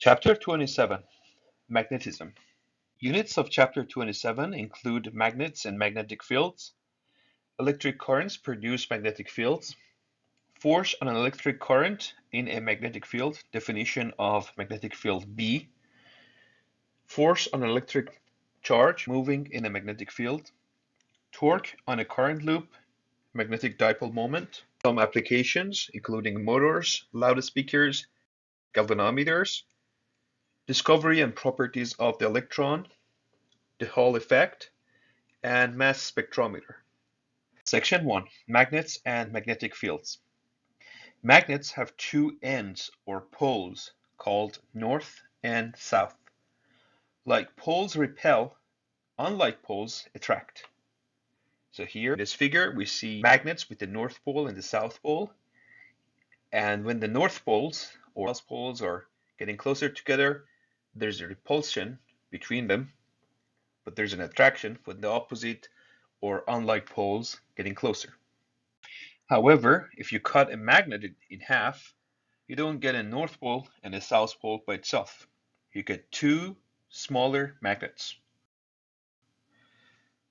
Chapter 27, Magnetism. Units of Chapter 27 include magnets and magnetic fields. Electric currents produce magnetic fields. Force on an electric current in a magnetic field, definition of magnetic field B. Force on an electric charge moving in a magnetic field. Torque on a current loop, magnetic dipole moment. Some applications, including motors, loudspeakers, galvanometers. Discovery and properties of the electron, the Hall effect, and mass spectrometer. Section 1. Magnets and magnetic fields. Magnets have two ends or poles called north and south. Like poles repel, unlike poles attract. So here in this figure we see magnets with the north pole and the south pole. And when the north poles or south poles are getting closer together, there's a repulsion between them, but there's an attraction with the opposite or unlike poles getting closer. However, if you cut a magnet in half, you don't get a north pole and a south pole by itself. You get two smaller magnets.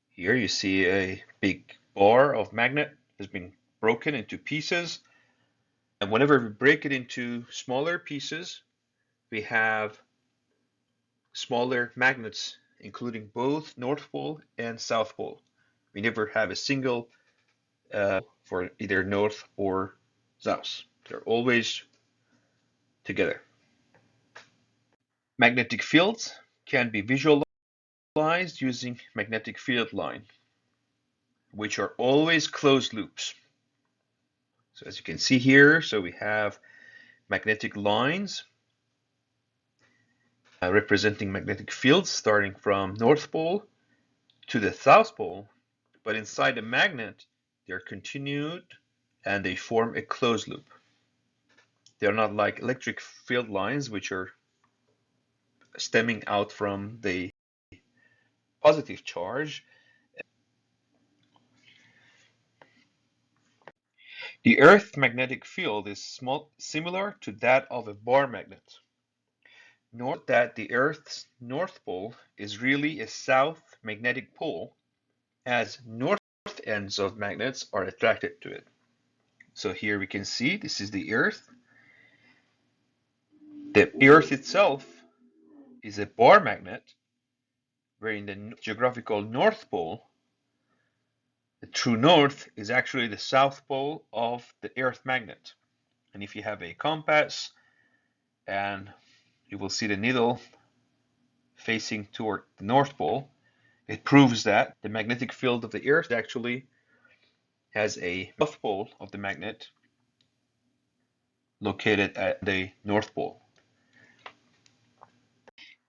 Here you see a big bar of magnet has been broken into pieces. And whenever we break it into smaller pieces, we have smaller magnets, including both north pole and south pole. We never have a single for either north or south. They're always together. Magnetic fields can be visualized using magnetic field line, which are always closed loops. So as you can see here, so we have magnetic lines representing magnetic fields starting from north pole to the south pole, but inside the magnet they're continued and they form a closed loop. They're not like electric field lines, which are stemming out from the positive charge. The Earth's magnetic field is similar to that of a bar magnet. Note that the Earth's north pole is really a south magnetic pole, as north ends of magnets are attracted to it. So here we can see this is the Earth. The Earth itself is a bar magnet, where in the geographical North Pole, the true north is actually the south pole of the Earth magnet. And if you have a compass and you will see the needle facing toward the North Pole, it proves that the magnetic field of the Earth actually has a south pole of the magnet located at the North Pole.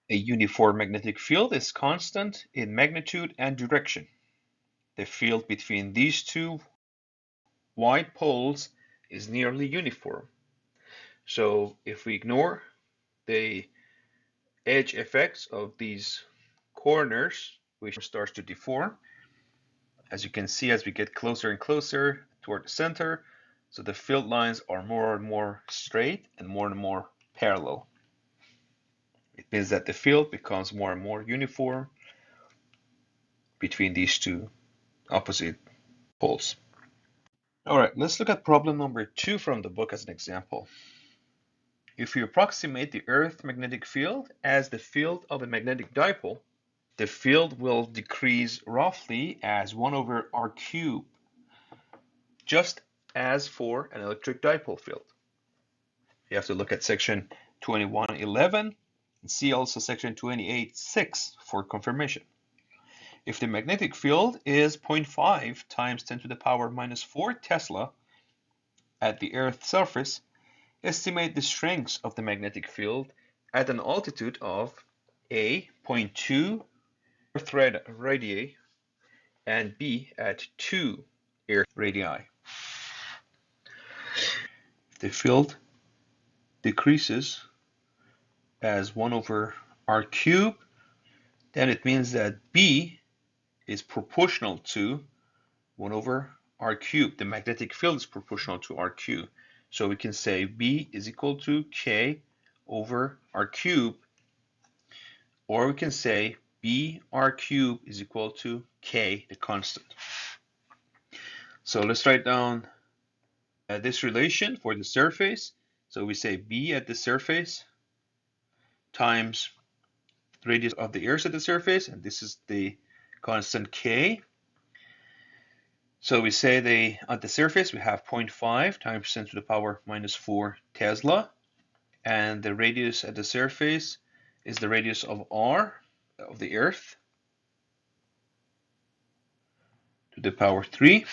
A uniform magnetic field is constant in magnitude and direction. The field between these two wide poles is nearly uniform. So if we ignore the edge effects of these corners, which starts to deform, as you can see, as we get closer and closer toward the center, so the field lines are more and more straight and more parallel. It means that the field becomes more and more uniform between these two opposite poles. All right, let's look at problem number 2 from the book as an example. If you approximate the Earth's magnetic field as the field of a magnetic dipole, the field will decrease roughly as 1 over r cubed, just as for an electric dipole field. You have to look at section 21.11 and see also section 28.6 for confirmation. If the magnetic field is 0.5 times 10 to the power minus 4 Tesla at the Earth's surface, estimate the strengths of the magnetic field at an altitude of A, 0.2 Earth radii, and B at 2 Earth radii. If the field decreases as 1 over r cubed, then it means that B is proportional to 1 over r cubed. The magnetic field is proportional to r cubed. So we can say B is equal to K over r cubed, or we can say b r cubed is equal to k, the constant. So let's write down this relation for the surface. So we say b at the surface times the radius of the earth at the surface, and this is the constant k. So we say at the surface we have 0.5 times 10 to the power minus 4 Tesla, and the radius at the surface is the radius of r of the earth to the power 3.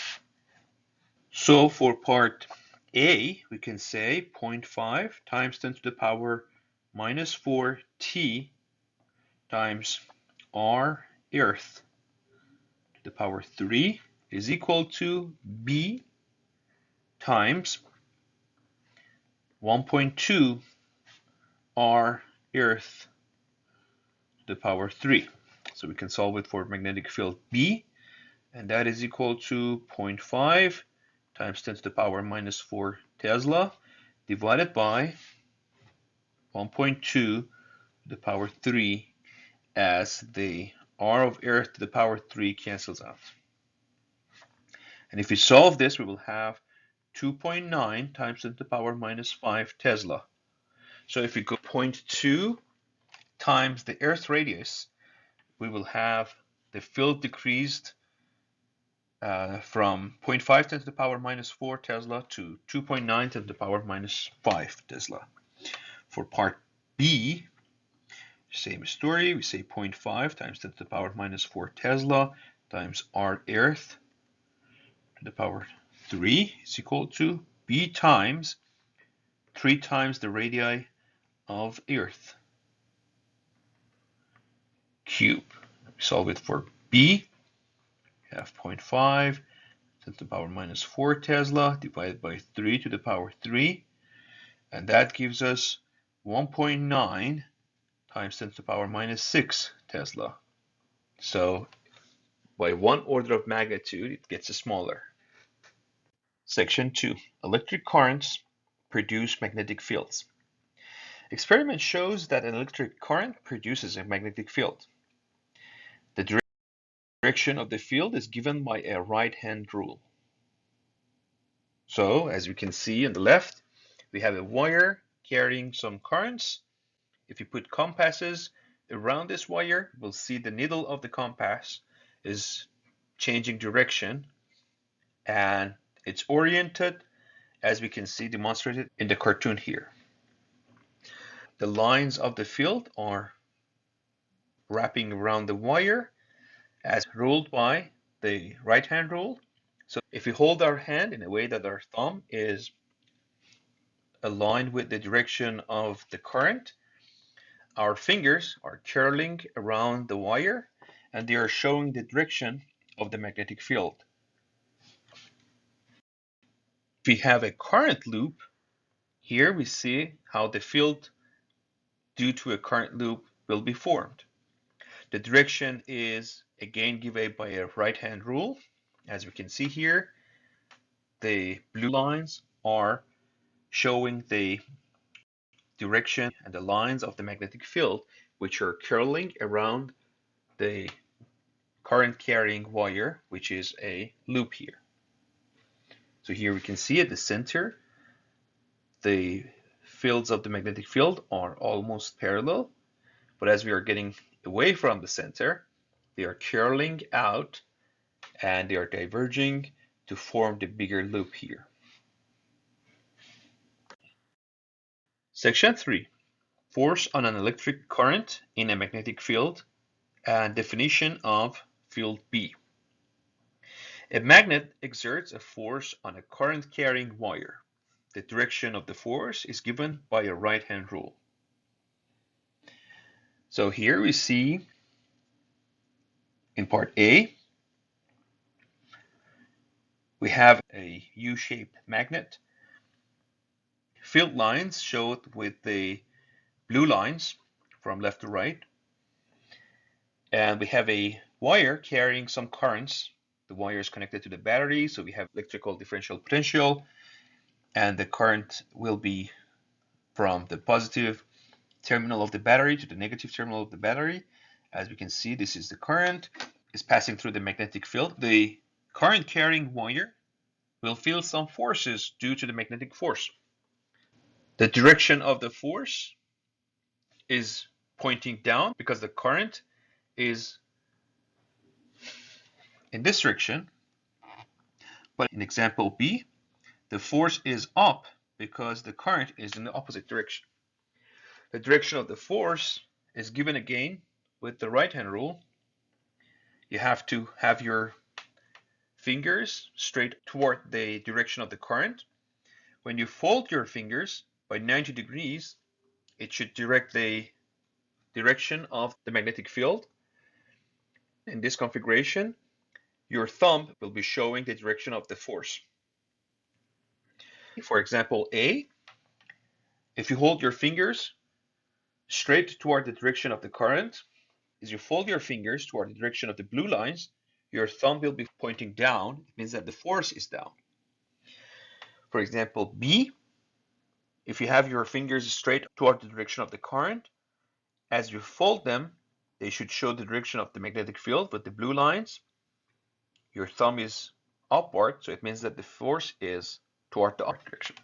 So for part A, we can say 0.5 times 10 to the power minus 4 t times r earth to the power 3 is equal to b times 1.2 r earth to the power 3. So we can solve it for magnetic field B, and that is equal to 0.5 times 10 to the power minus 4 Tesla divided by 1.2 to the power 3, as the r of earth to the power 3 cancels out. And if we solve this, we will have 2.9 times 10 to the power minus 5 Tesla. So if we go 0.2 times the earth radius, we will have the field decreased from 0.5 10 to the power minus 4 Tesla to 2.9 10 to the power minus 5 Tesla. For part B, same story. We say 0.5 times 10 to the power minus 4 Tesla times r earth to the power 3 is equal to B times 3 times the radii of earth cube. We solve it for B. We have 0.5 10 to the power minus 4 Tesla divided by 3 to the power 3, and that gives us 1.9 times 10 to the power minus 6 Tesla. So by 1 order of magnitude, it gets smaller. Section 2. Electric currents produce magnetic fields. Experiment shows that an electric current produces a magnetic field. The direction of the field is given by a right-hand rule. So, as we can see on the left, we have a wire carrying some currents. If you put compasses around this wire, we'll see the needle of the compass is changing direction, and it's oriented, as we can see demonstrated in the cartoon here. The lines of the field are wrapping around the wire as ruled by the right-hand rule. So if we hold our hand in a way that our thumb is aligned with the direction of the current, our fingers are curling around the wire, and they are showing the direction of the magnetic field. If we have a current loop, here we see how the field due to a current loop will be formed. The direction is again given by a right-hand rule. As we can see here, the blue lines are showing the direction and the lines of the magnetic field, which are curling around the current carrying wire, which is a loop here. So here we can see at the center, the fields of the magnetic field are almost parallel, but as we are getting away from the center, they are curling out and they are diverging to form the bigger loop here. Section 3. Force on an electric current in a magnetic field and definition of field B. A magnet exerts a force on a current-carrying wire. The direction of the force is given by a right-hand rule. So here we see in part A, we have a U-shaped magnet. Field lines showed with the blue lines from left to right. And we have a wire carrying some currents. The wire is connected to the battery, so we have electrical differential potential, and the current will be from the positive terminal of the battery to the negative terminal of the battery. As we can see, this is the current. Is passing through the magnetic field. The current carrying wire will feel some forces due to the magnetic force. The direction of the force is pointing down because the current is in this direction. But in example B, the force is up because the current is in the opposite direction. The direction of the force is given again with the right-hand rule. You have to have your fingers straight toward the direction of the current. When you fold your fingers by 90 degrees, it should direct the direction of the magnetic field. In this configuration, your thumb will be showing the direction of the force. For example A, if you hold your fingers straight toward the direction of the current, as you fold your fingers toward the direction of the blue lines, your thumb will be pointing down. It means that the force is down. For example B, if you have your fingers straight toward the direction of the current, as you fold them, they should show the direction of the magnetic field with the blue lines. Your thumb is upward, so it means that the force is toward the upward direction.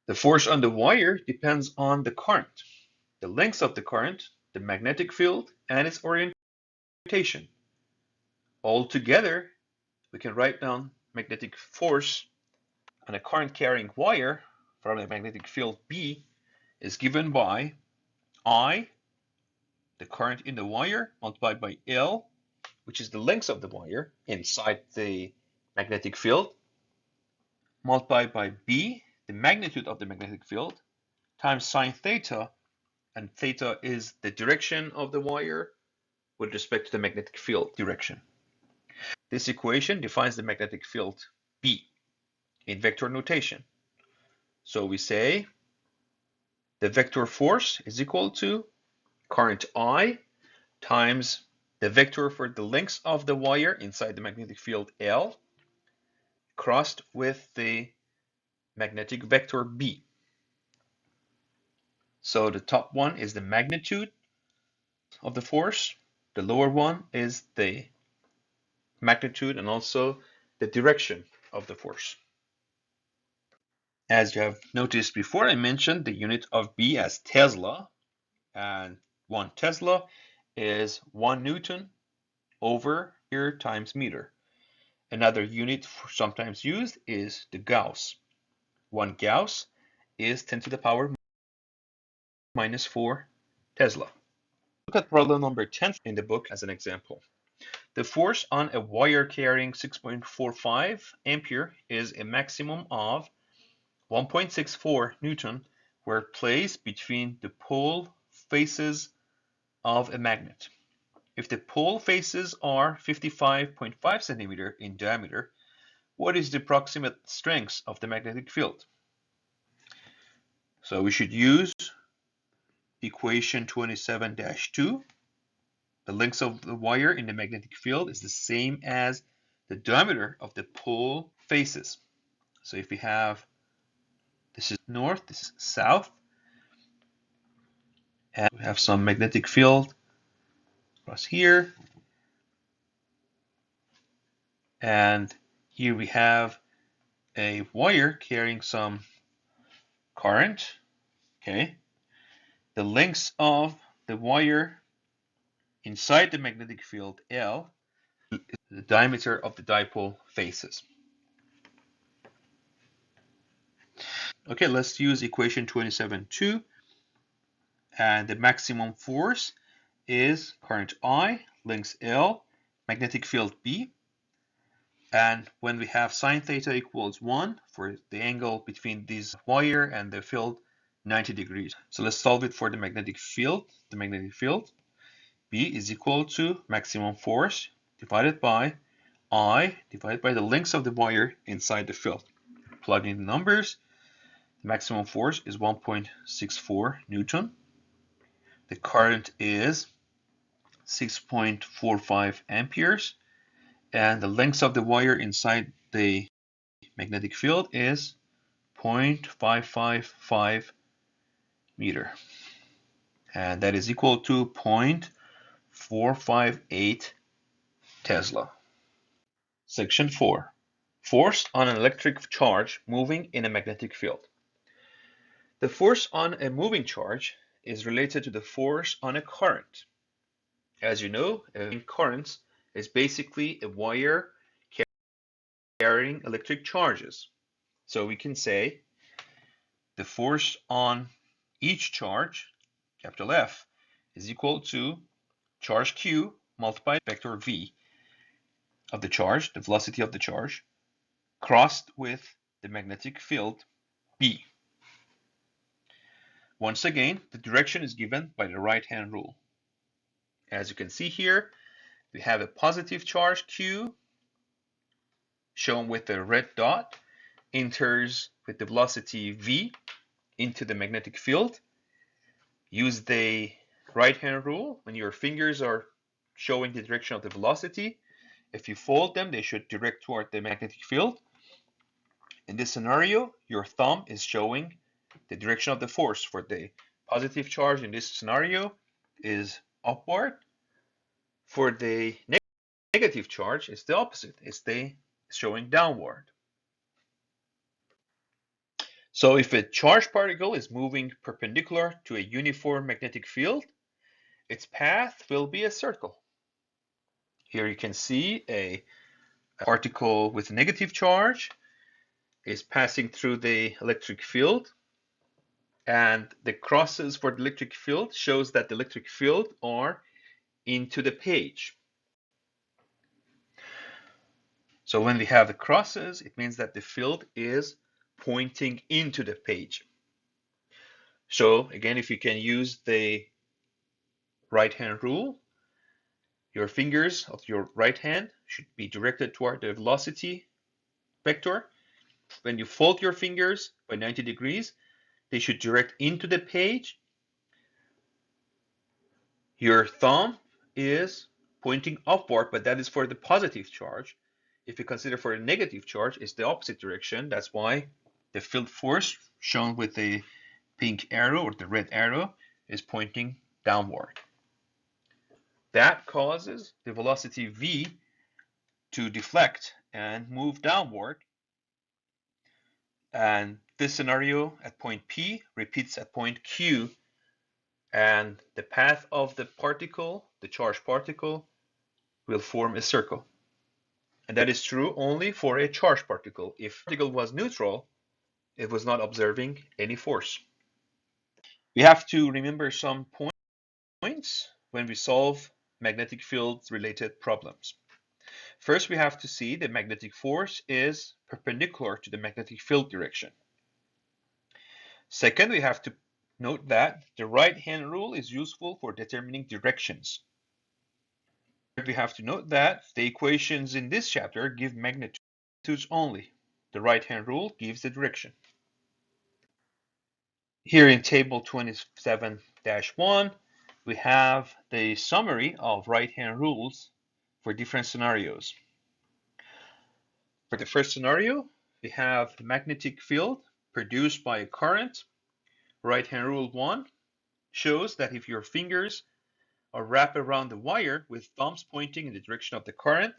The force on the wire depends on the current, the length of the current, the magnetic field, and its orientation. All together, we can write down magnetic force on a current carrying wire from a magnetic field B is given by I, the current in the wire, multiplied by L, which is the length of the wire inside the magnetic field, multiplied by B, the magnitude of the magnetic field, times sine theta, and theta is the direction of the wire with respect to the magnetic field direction. This equation defines the magnetic field B in vector notation. So we say the vector force is equal to current I times the vector for the length of the wire inside the magnetic field L crossed with the magnetic vector B. So the top one is the magnitude of the force, the lower one is the magnitude and also the direction of the force. As you have noticed before, I mentioned the unit of B as Tesla, and 1 Tesla is 1 Newton over here times meter. Another unit sometimes used is the Gauss. 1 Gauss is 10 to the power minus 4 Tesla. Look at problem number 10 in the book as an example. The force on a wire carrying 6.45 ampere is a maximum of 1.64 Newton where placed between the pole faces of a magnet. If the pole faces are 55.5 centimeter in diameter, what is the approximate strength of the magnetic field? So we should use equation 27-2. The length of the wire in the magnetic field is the same as the diameter of the pole faces. So if we have, this is north, this is south, and we have some magnetic field across here, and here we have a wire carrying some current. Okay, the length of the wire inside the magnetic field L is the diameter of the dipole faces. Okay, let's use equation 27-2, and the maximum force is current I, length L, magnetic field B, and when we have sine theta equals 1 for the angle between this wire and the field, 90 degrees. So let's solve it for the magnetic field. The magnetic field B is equal to maximum force divided by I divided by the length of the wire inside the field. Plug in the numbers. The maximum force is 1.64 Newton. The current is 6.45 amperes. And the length of the wire inside the magnetic field is 0.555 meter. And that is equal to 0.458 Tesla. Section 4. Force on an electric charge moving in a magnetic field. The force on a moving charge is related to the force on a current. As you know, a current is basically a wire carrying electric charges. So we can say the force on each charge, capital F, is equal to charge Q multiplied by vector V of the charge, the velocity of the charge, crossed with the magnetic field B. Once again, the direction is given by the right-hand rule. As you can see here, we have a positive charge Q shown with the red dot, enters with the velocity V into the magnetic field. Use the right-hand rule. When your fingers are showing the direction of the velocity, if you fold them, they should direct toward the magnetic field. In this scenario, your thumb is showing the direction of the force. For the positive charge in this scenario is upward. For the negative charge, it's the opposite. It's showing downward. So if a charged particle is moving perpendicular to a uniform magnetic field, its path will be a circle. Here you can see a particle with a negative charge is passing through the electric field, and the crosses for the electric field shows that the electric field are into the page. So when we have the crosses, it means that the field is pointing into the page. So again, if you can use the right-hand rule, your fingers of your right hand should be directed toward the velocity vector. When you fold your fingers by 90 degrees, they should direct into the page. Your thumb is pointing upward, but that is for the positive charge. If you consider for a negative charge, it's the opposite direction. That's why the field force shown with the pink arrow or the red arrow is pointing downward. That causes the velocity v to deflect and move downward. And this scenario at point P repeats at point Q, and the path of the particle, the charged particle, will form a circle. And that is true only for a charged particle. If the particle was neutral, it was not observing any force. We have to remember some points when we solve magnetic field related problems. First, we have to see the magnetic force is perpendicular to the magnetic field direction. Second, we have to note that the right-hand rule is useful for determining directions. We have to note that the equations in this chapter give magnitudes only. The right-hand rule gives the direction. Here in table 27-1, we have the summary of right-hand rules for different scenarios. For the first scenario, we have the magnetic field produced by a current. Right-hand rule 1 shows that if your fingers are wrapped around the wire with thumbs pointing in the direction of the current,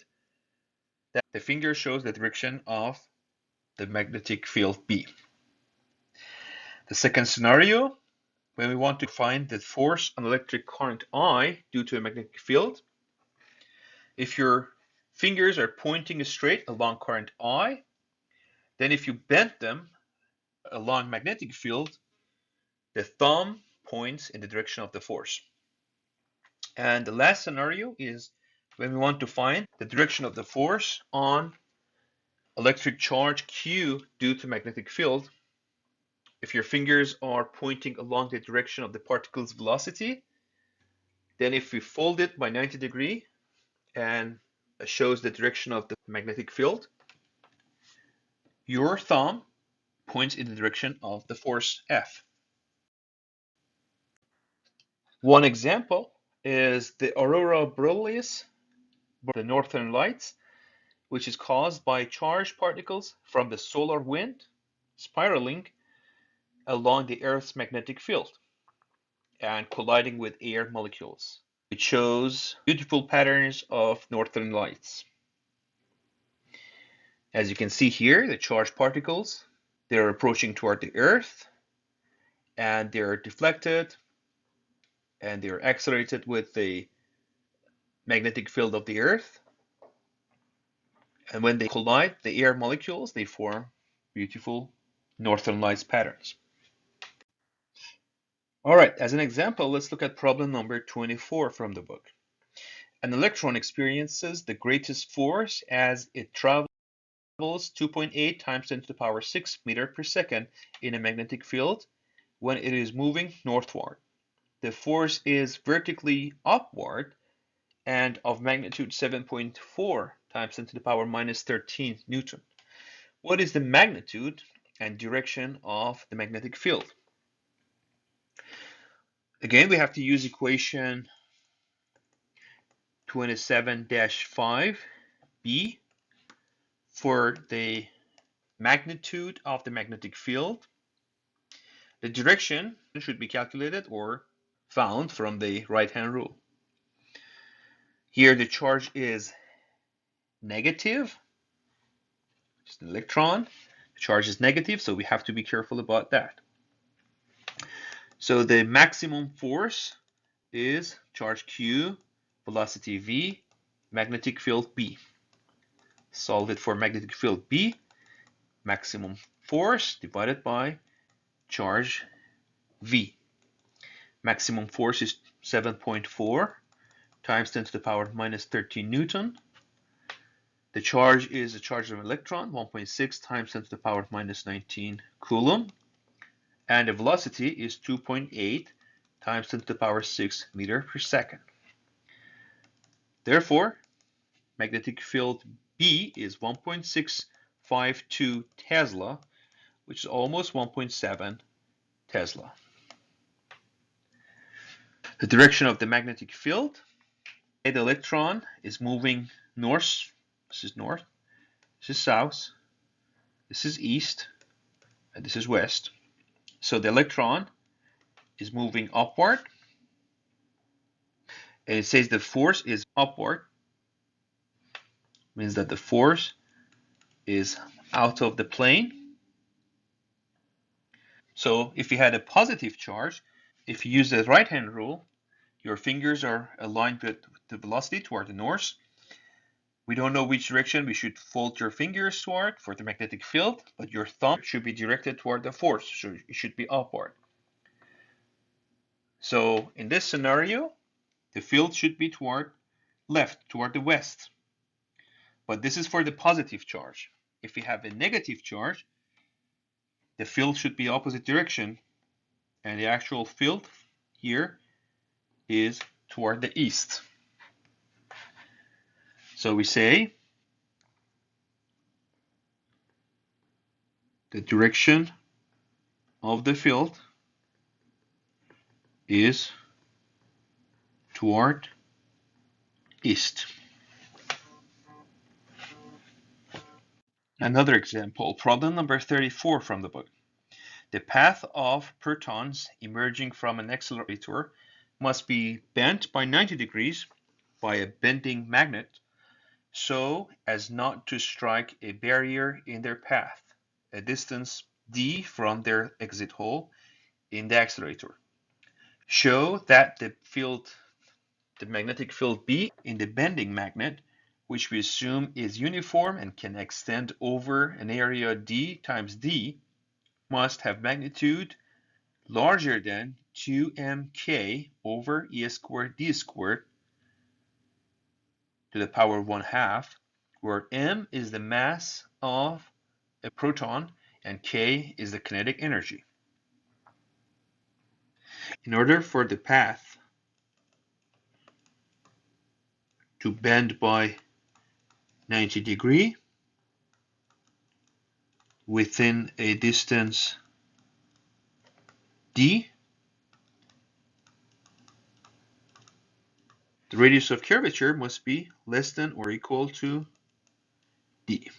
that the finger shows the direction of the magnetic field B. The second scenario, when we want to find the force on electric current I due to a magnetic field, if your fingers are pointing straight along current I, then if you bend them along magnetic field, the thumb points in the direction of the force. And the last scenario is when we want to find the direction of the force on electric charge Q due to magnetic field. If your fingers are pointing along the direction of the particle's velocity, then if we fold it by 90 degrees and shows the direction of the magnetic field, your thumb points in the direction of the force F. One example is the aurora borealis, the northern lights, which is caused by charged particles from the solar wind spiraling along the Earth's magnetic field. and colliding with air molecules. It shows beautiful patterns of northern lights. As you can see here, the charged particles, they're approaching toward the Earth, and they're deflected, and they're accelerated with the magnetic field of the Earth. And when they collide, the air molecules, they form beautiful northern lights patterns. All right, as an example, let's look at problem number 24 from the book. An electron experiences the greatest force as it travels 2.8 times 10 to the power 6 meter per second in a magnetic field when it is moving northward. The force is vertically upward and of magnitude 7.4 times 10 to the power minus 13 Newton. What is the magnitude and direction of the magnetic field? Again, we have to use equation 27-5b for the magnitude of the magnetic field. The direction should be calculated or found from the right-hand rule. Here the charge is negative, just an electron. The charge is negative, so we have to be careful about that. So the maximum force is charge Q, velocity V, magnetic field B. Solve it for magnetic field B. Maximum force divided by charge V. Maximum force is 7.4 times 10 to the power minus 13 Newton. The charge is the charge of an electron, 1.6 times 10 to the power minus 19 Coulomb. And the velocity is 2.8 times 10 to the power 6 meter per second. Therefore, magnetic field B is 1.652 Tesla, which is almost 1.7 Tesla. The direction of the magnetic field, the electron is moving north. This is north, this is south, this is east, and this is west. So the electron is moving upward, and it says the force is upward, means that the force is out of the plane. So if you had a positive charge, if you use the right-hand rule, your fingers are aligned with the velocity toward the north. We don't know which direction we should fold your fingers toward for the magnetic field, but your thumb should be directed toward the force, so it should be upward. So in this scenario, the field should be toward left, toward the west. But this is for the positive charge. If we have a negative charge, the field should be opposite direction, and the actual field here is toward the east. So we say the direction of the field is toward east. Another example, problem number 34 from the book. The path of protons emerging from an accelerator must be bent by 90 degrees by a bending magnet so as not to strike a barrier in their path, a distance d from their exit hole in the accelerator. Show that the magnetic field B in the bending magnet, which we assume is uniform and can extend over an area d times d, must have magnitude larger than 2mk over e squared d squared to the power 1/2, where m is the mass of a proton and k is the kinetic energy. In order for the path to bend by 90 degrees within a distance d, the radius of curvature must be less than or equal to d.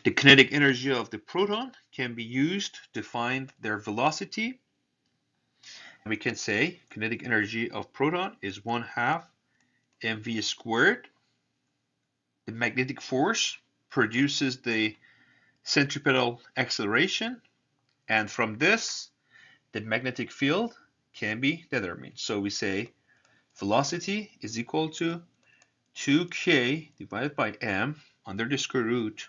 The kinetic energy of the proton can be used to find their velocity, We can say kinetic energy of proton is 1/2 mv squared. The magnetic force produces the centripetal acceleration, and from this, the magnetic field can be determined. So we say velocity is equal to 2k divided by m under the square root,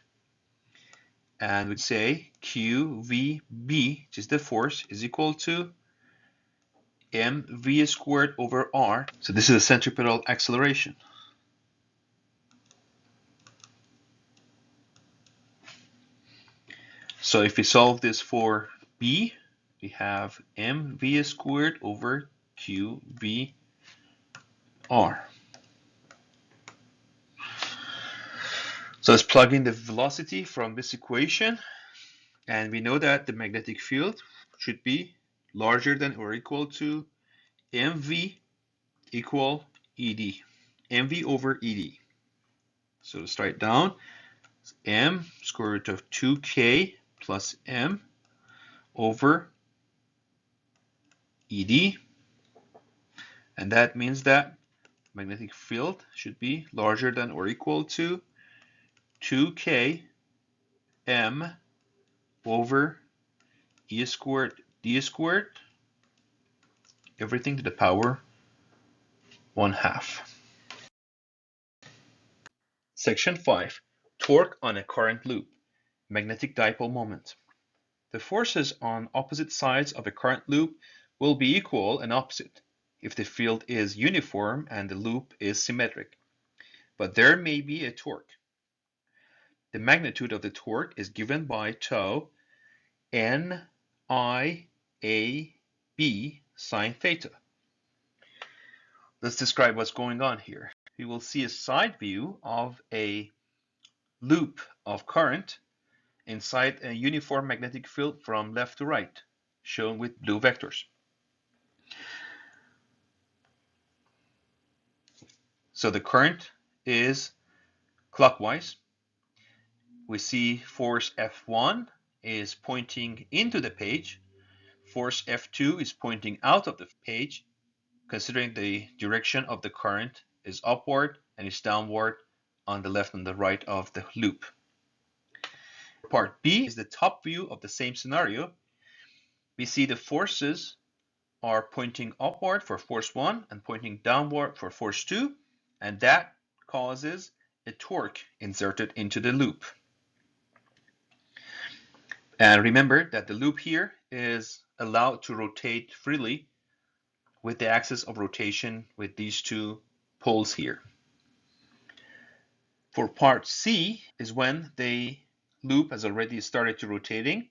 and we say qvb, which is the force, is equal to mv squared over r. So this is a centripetal acceleration. So if we solve this for b, we have mv squared over qv r. So let's plug in the velocity from this equation, and we know that the magnetic field should be larger than or equal to mv equal ed, mv over ed. So let's write down m square root of 2k plus m over ed, and that means that magnetic field should be larger than or equal to 2k m over e squared d squared, everything to the power 1/2. Section 5. Torque on a current loop. Magnetic dipole moment. The forces on opposite sides of a current loop will be equal and opposite if the field is uniform and the loop is symmetric. But there may be a torque. The magnitude of the torque is given by tau n I a b sine theta. Let's describe what's going on here. We will see a side view of a loop of current inside a uniform magnetic field from left to right, shown with blue vectors. So the current is clockwise. We see force F1 is pointing into the page. Force F2 is pointing out of the page, considering the direction of the current is upward and is downward on the left and the right of the loop. Part B is the top view of the same scenario. We see the forces are pointing upward for force 1 and pointing downward for force 2, and that causes a torque inserted into the loop. And remember that the loop here is allowed to rotate freely with the axis of rotation with these two poles here. For part C is when the loop has already started to rotating,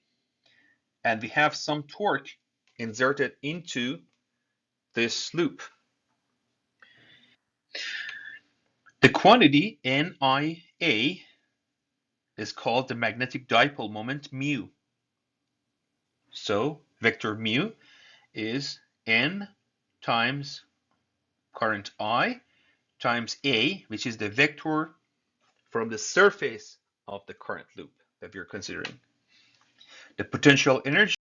and we have some torque inserted into this loop. The quantity NIA is called the magnetic dipole moment mu. So vector mu is N times current I times A, which is the vector from the surface of the current loop that we're considering. The potential energy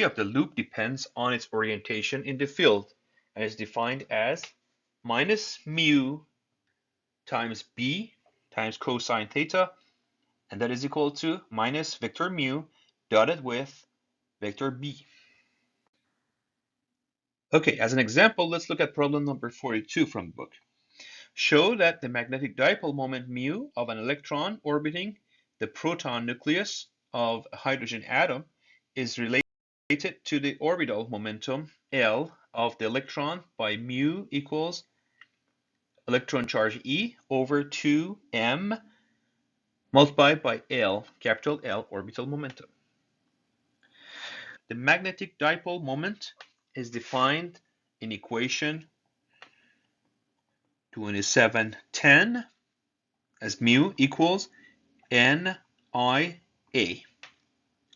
of the loop depends on its orientation in the field and is defined as minus mu times B times cosine theta, and that is equal to minus vector mu dotted with vector B. Okay, as an example, let's look at problem number 42 from the book. Show that the magnetic dipole moment mu of an electron orbiting the proton nucleus of a hydrogen atom is related to the orbital momentum L of the electron by mu equals electron charge E over 2m multiplied by L, capital L, orbital momentum. The magnetic dipole moment is defined in equation 2710 as mu equals NIA.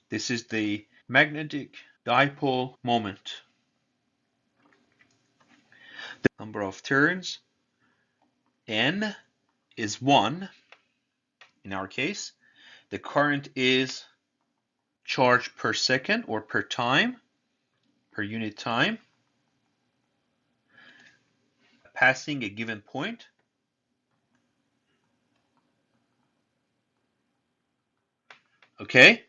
This is the magnetic dipole moment. The number of turns, N, is 1 in our case. The current is charge per second or per time. per unit time passing a given point. Okay,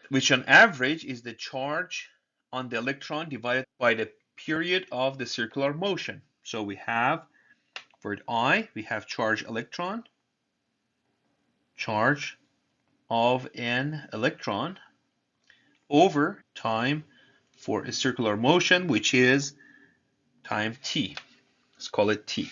which on average is the charge on the electron divided by the period of the circular motion. So we have for I, we have charge electron, charge of an electron over time for a circular motion, which is time t. Let's call it t.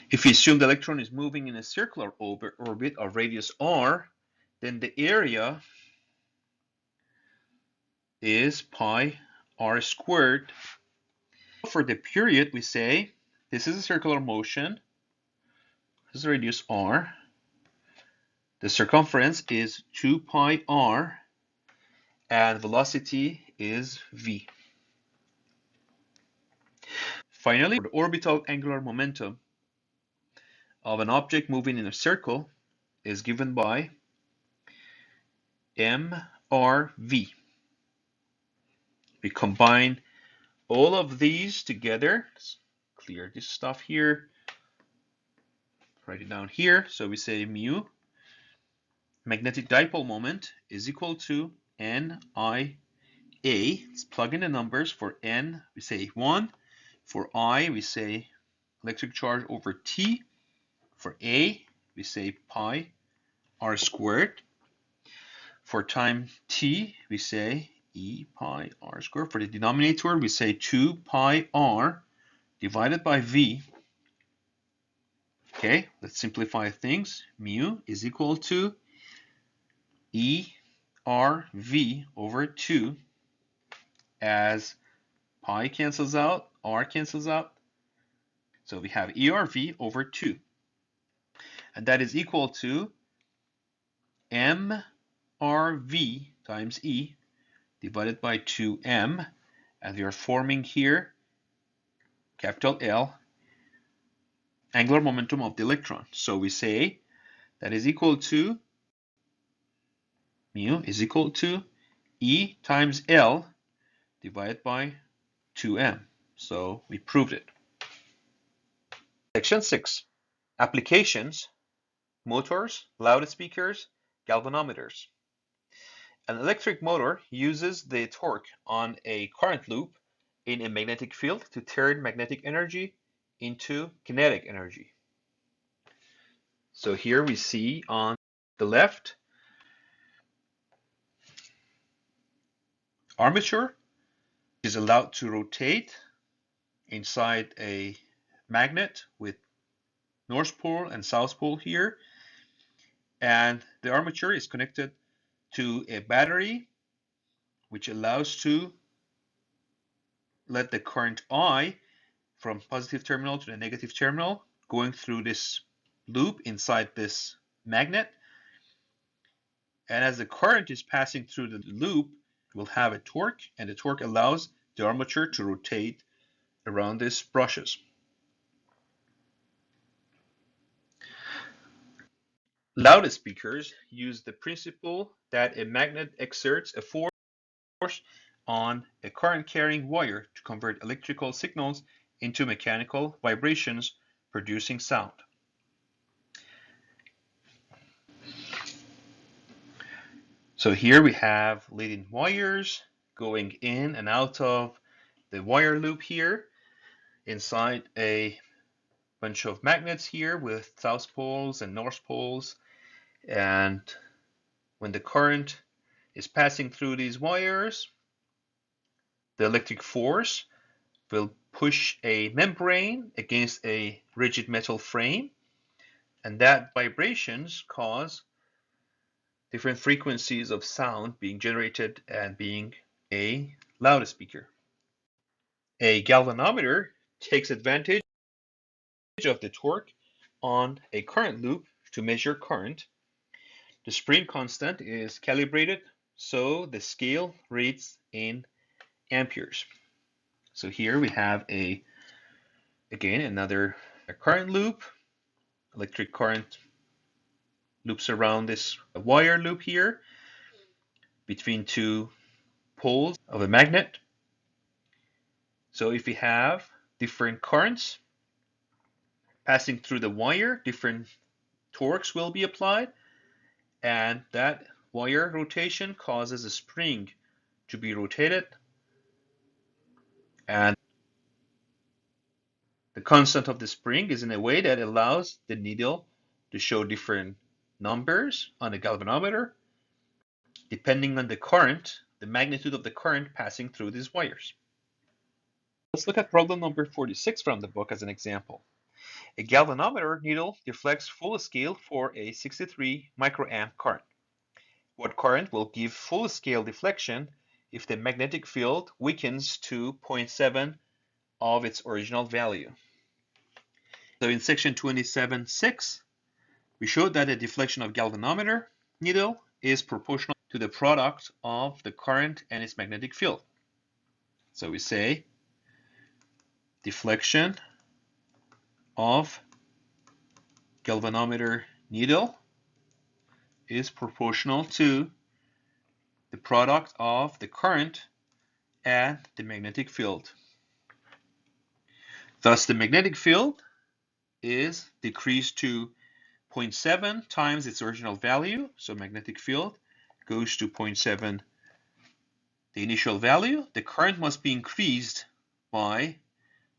If we assume the electron is moving in a circular orbit of radius r, then the area is pi r squared. For the period, we say this is a circular motion. This is radius r. The circumference is 2 pi r, and velocity is v. Finally, the orbital angular momentum of an object moving in a circle is given by mrv. We combine all of these together. Let's clear this stuff here. Write it down here. So we say mu magnetic dipole moment is equal to NIA. Let's plug in the numbers. For N, we say 1. For I, we say electric charge over T. For A, we say pi r squared. For time T, we say E pi r squared. For the denominator, we say 2 pi r divided by V. Okay, let's simplify things. Mu is equal to E r V over 2, as pi cancels out, r cancels out. So we have ERV over 2. And that is equal to MRV times E divided by 2M. And we are forming here, capital L, angular momentum of the electron. So we say that is equal to, mu is equal to E times L divided by 2M. So we proved it. Section 6. Applications: motors, loudspeakers, galvanometers. An electric motor uses the torque on a current loop in a magnetic field to turn magnetic energy into kinetic energy. So here we see on the left armature is allowed to rotate inside a magnet with north pole and south pole here, and the armature is connected to a battery which allows to let the current I from positive terminal to the negative terminal going through this loop inside this magnet. And as the current is passing through the loop, we'll have a torque, and the torque allows the armature to rotate around these brushes. Loudspeakers use the principle that a magnet exerts a force on a current-carrying wire to convert electrical signals into mechanical vibrations, producing sound. So here we have leading wires going in and out of the wire loop here inside a bunch of magnets here with south poles and north poles. And when the current is passing through these wires, the electric force will push a membrane against a rigid metal frame, and that vibrations cause different frequencies of sound being generated and being a loudspeaker. A galvanometer takes advantage of the torque on a current loop to measure current. The spring constant is calibrated so the scale reads in amperes. So here we have again another current loop, electric current loops around this wire loop here between two poles of a magnet. So if we have different currents passing through the wire, different torques will be applied, and that wire rotation causes a spring to be rotated, and the constant of the spring is in a way that allows the needle to show different numbers on the galvanometer depending on the current, the magnitude of the current passing through these wires. Let's look at problem number 46 from the book as an example. A galvanometer needle deflects full scale for a 63 microamp current. What current will give full scale deflection if the magnetic field weakens to 0.7 of its original value? So in section 27.6, we showed that the deflection of galvanometer needle is proportional to the product of the current and its magnetic field. So we say deflection of galvanometer needle is proportional to the product of the current and the magnetic field. Thus, the magnetic field is decreased to 0.7 times its original value. So magnetic field goes to 0.7, the initial value. The current must be increased by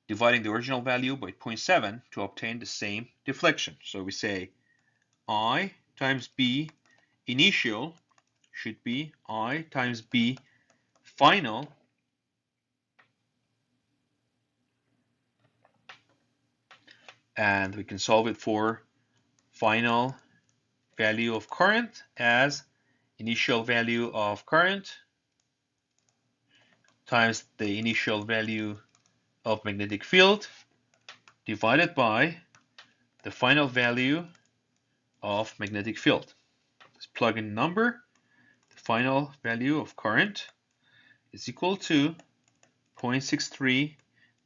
dividing the original value by 0.7 to obtain the same deflection. So we say I times B initial should be I times B final and we can solve it for final value of current as initial value of current times the initial value of magnetic field divided by the final value of magnetic field. Let's plug in a number. The final value of current is equal to 0.63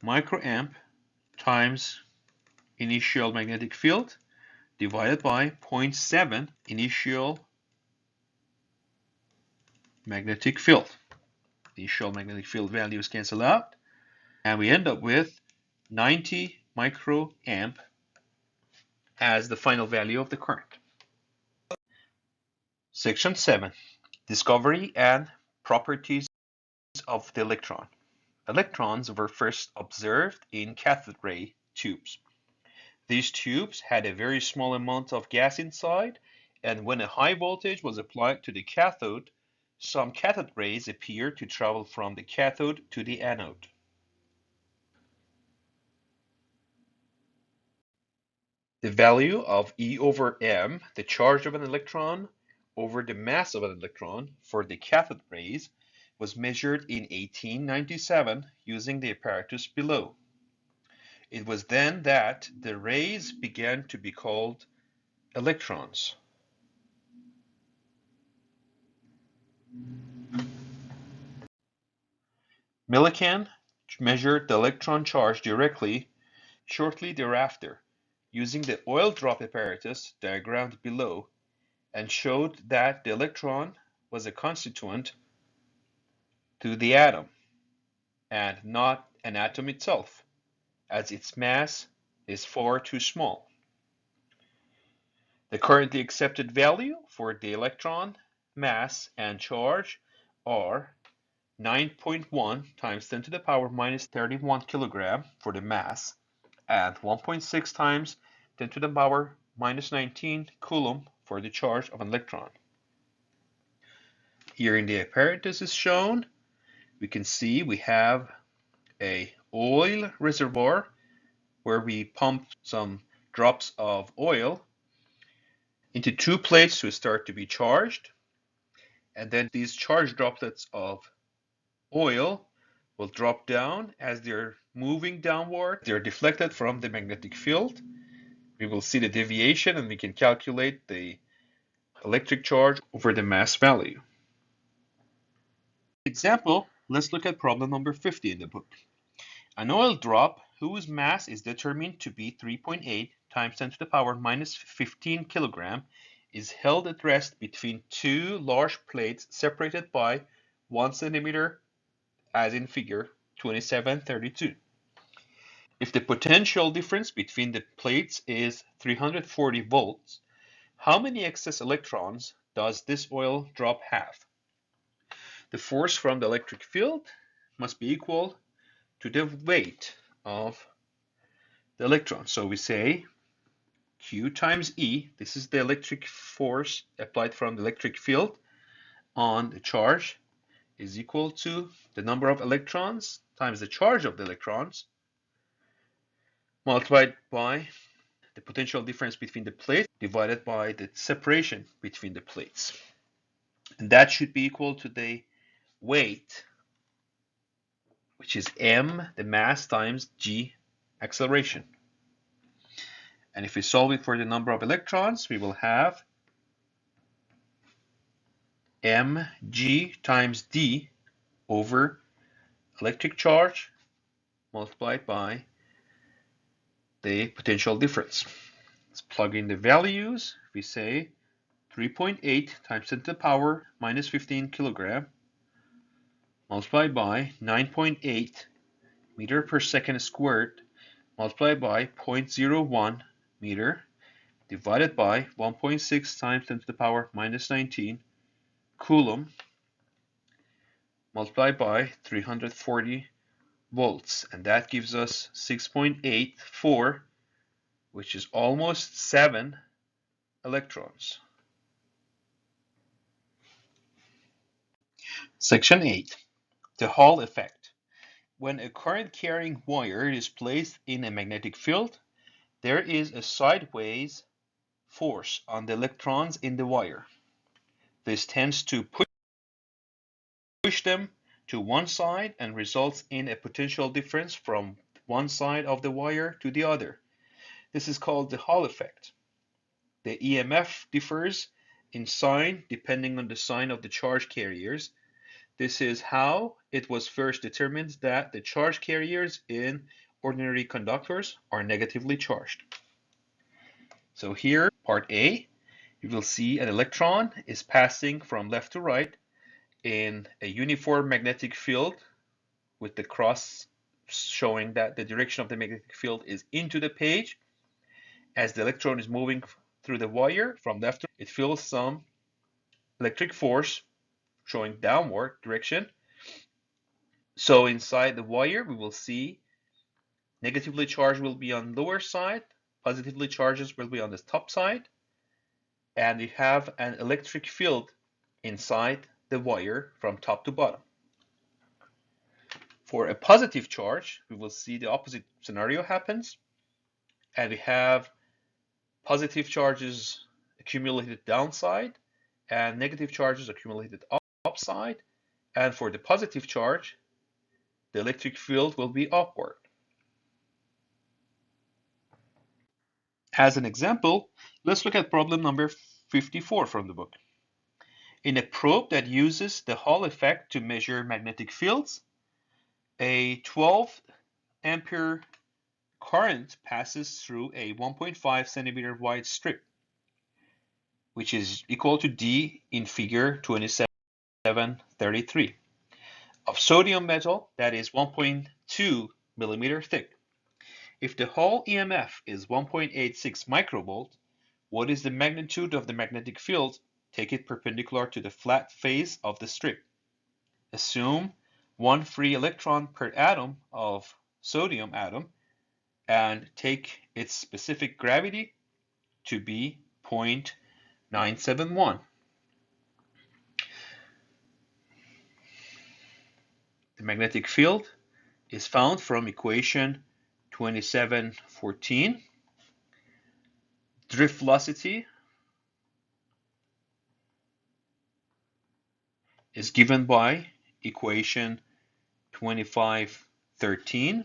microamp times initial magnetic field divided by 0.7 initial magnetic field. Initial magnetic field values cancel out, and we end up with 90 microamp as the final value of the current. Section 7. Discovery and properties of the electron. Electrons were first observed in cathode ray tubes. These tubes had a very small amount of gas inside, and when a high voltage was applied to the cathode, some cathode rays appeared to travel from the cathode to the anode. The value of E over m, the charge of an electron, over the mass of an electron for the cathode rays was measured in 1897 using the apparatus below. It was then that the rays began to be called electrons. Millikan measured the electron charge directly shortly thereafter using the oil drop apparatus diagrammed below and showed that the electron was a constituent to the atom and not an atom itself, as its mass is far too small. The currently accepted value for the electron mass and charge are 9.1 times 10 to the power minus 31 kilogram for the mass and 1.6 times 10 to the power minus 19 coulomb for the charge of an electron. Here in the apparatus is shown, we can see we have a oil reservoir where we pump some drops of oil into two plates to start to be charged, and then these charged droplets of oil will drop down. As they're moving downward, they're deflected from the magnetic field. We will see the deviation and we can calculate the electric charge over the mass value. Example, let's look at problem number 50 in the book. An oil drop whose mass is determined to be 3.8 times 10 to the power minus 15 kilogram is held at rest between two large plates separated by 1 centimeter, as in figure 2732. If the potential difference between the plates is 340 volts, how many excess electrons does this oil drop have? The force from the electric field must be equal to the weight of the electron. So we say Q times E, this is the electric force applied from the electric field on the charge, is equal to the number of electrons times the charge of the electrons multiplied by the potential difference between the plates divided by the separation between the plates. And that should be equal to the weight, which is m, the mass, times g, acceleration. And if we solve it for the number of electrons, we will have mg times d over electric charge multiplied by the potential difference. Let's plug in the values. We say 3.8 times 10 to the power minus 15 kilogram multiplied by 9.8 meter per second squared multiplied by 0.01 meter divided by 1.6 times 10 to the power minus 19 coulomb multiplied by 340 volts, and that gives us 6.84, which is almost 7 electrons. Section 8. The Hall effect. When a current-carrying wire is placed in a magnetic field, there is a sideways force on the electrons in the wire. This tends to push them to one side and results in a potential difference from one side of the wire to the other. This is called the Hall effect. The EMF differs in sign depending on the sign of the charge carriers. This is how it was first determined that the charge carriers in ordinary conductors are negatively charged. So here, part A, you will see an electron is passing from left to right in a uniform magnetic field with the cross showing that the direction of the magnetic field is into the page. As the electron is moving through the wire from left to right, it feels some electric force showing downward direction. So inside the wire, we will see negatively charged will be on lower side, positively charged will be on the top side, and we have an electric field inside the wire from top to bottom. For a positive charge, we will see the opposite scenario happens, and we have positive charges accumulated downside and negative charges accumulated upside. And for the positive charge, the electric field will be upward. As an example, let's look at problem number 54 from the book. In a probe that uses the Hall effect to measure magnetic fields, a 12 ampere current passes through a 1.5 centimeter wide strip, which is equal to D in figure 2733, of sodium metal that is 1.2 millimeter thick. If the Hall EMF is 1.86 microvolt, what is the magnitude of the magnetic field? Take it perpendicular to the flat face of the strip. Assume one free electron per atom of sodium atom and take its specific gravity to be 0.971. The magnetic field is found from equation 2714. Drift velocity is given by equation 2513.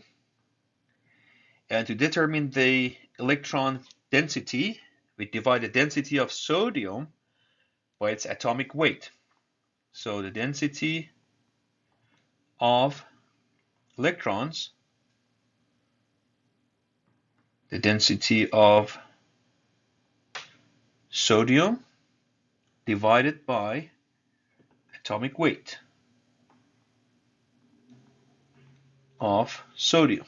And to determine the electron density, we divide the density of sodium by its atomic weight. So the density of electrons, the density of sodium divided by atomic weight of sodium.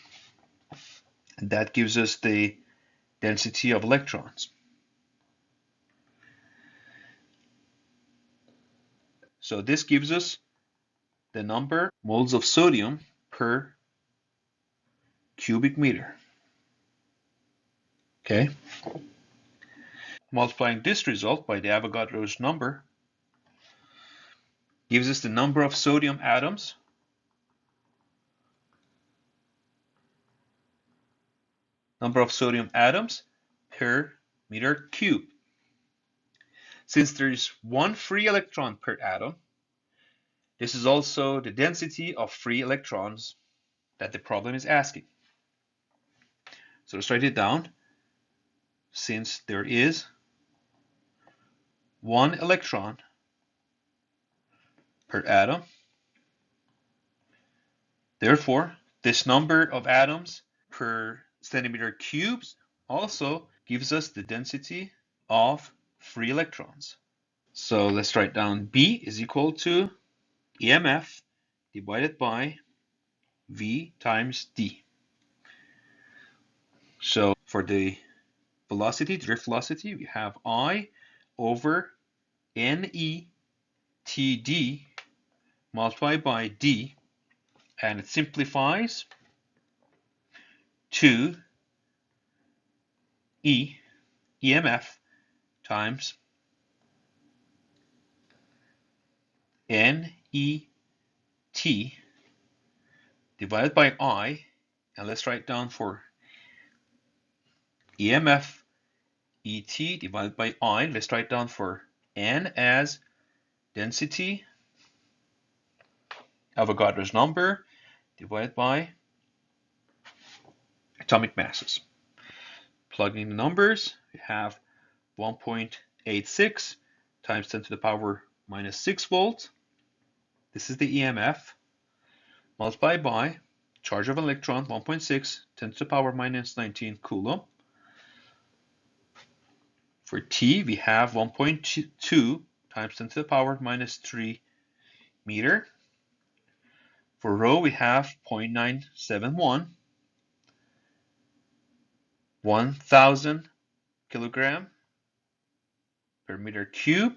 And that gives us the density of electrons. So this gives us the number of moles of sodium per cubic meter. Okay. Multiplying this result by the Avogadro's number gives us the number of sodium atoms per meter cube. Since there is one free electron per atom, this is also the density of free electrons that the problem is asking. So let's write it down. Since there is one electron per atom, therefore this number of atoms per centimeter cubed also gives us the density of free electrons. So let's write down B is equal to EMF divided by V times D. So for the velocity, drift velocity, we have I over NE TD multiplied by D, and it simplifies to EMF times NET divided by I, and let's write down for EMF ET divided by I, let's write down for N as density, Avogadro's number, divided by atomic masses. Plugging the numbers, we have 1.86 times 10 to the power minus 6 volts. This is the EMF, multiplied by charge of an electron, 1.6, 10 to the power minus 19 coulomb. For T, we have 1.2 times 10 to the power minus 3 meter. For rho, we have 0.971, 1,000 kilogram per meter cube,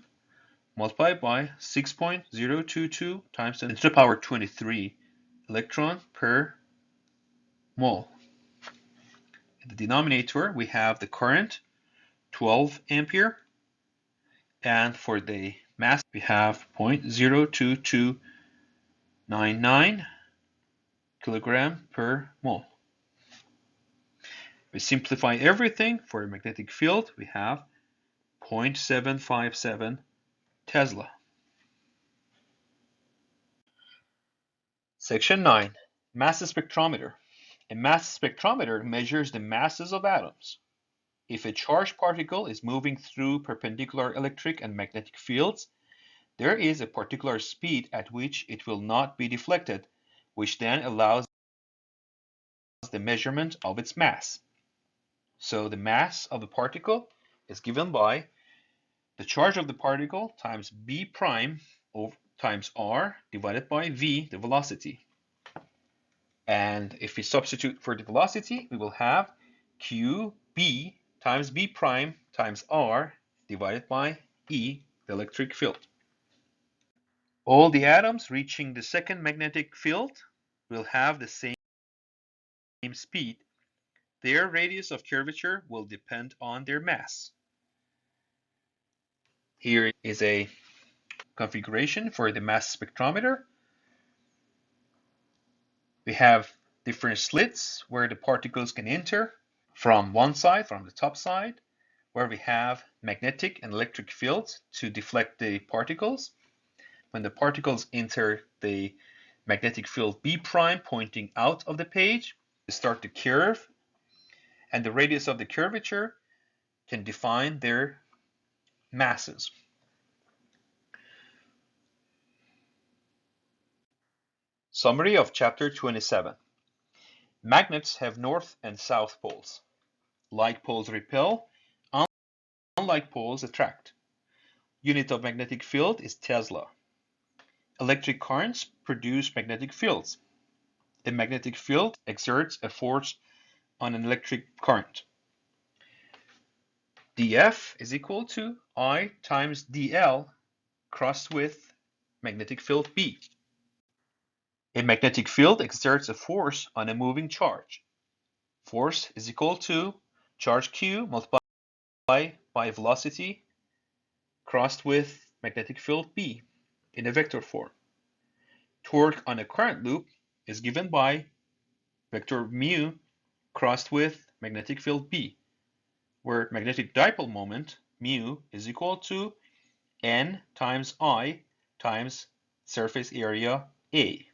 multiplied by 6.022 times 10 to the power 23 electron per mole. In the denominator, we have the current, 12 ampere, and for the mass, we have 0.02299 kilogram per mole. We simplify everything. For a magnetic field, we have 0.757 Tesla. Section 9. Mass spectrometer. A mass spectrometer measures the masses of atoms. If a charged particle is moving through perpendicular electric and magnetic fields, there is a particular speed at which it will not be deflected, which then allows the measurement of its mass. So the mass of the particle is given by the charge of the particle times B prime times R divided by V, the velocity. And if we substitute for the velocity, we will have QB times B prime times R divided by E, the electric field. All the atoms reaching the second magnetic field will have the same speed. Their radius of curvature will depend on their mass. Here is a configuration for the mass spectrometer. We have different slits where the particles can enter from one side, from the top side, where we have magnetic and electric fields to deflect the particles. When the particles enter the magnetic field B prime pointing out of the page, they start to curve, and the radius of the curvature can define their masses. Summary of Chapter 27. Magnets have north and south poles. Like poles repel, unlike poles attract. Unit of magnetic field is Tesla. Electric currents produce magnetic fields. A magnetic field exerts a force on an electric current. dF is equal to I times dl crossed with magnetic field B. A magnetic field exerts a force on a moving charge. Force is equal to charge Q multiplied by velocity crossed with magnetic field B in a vector form. Torque on a current loop is given by vector mu crossed with magnetic field B, where magnetic dipole moment, mu, is equal to N times I times surface area A.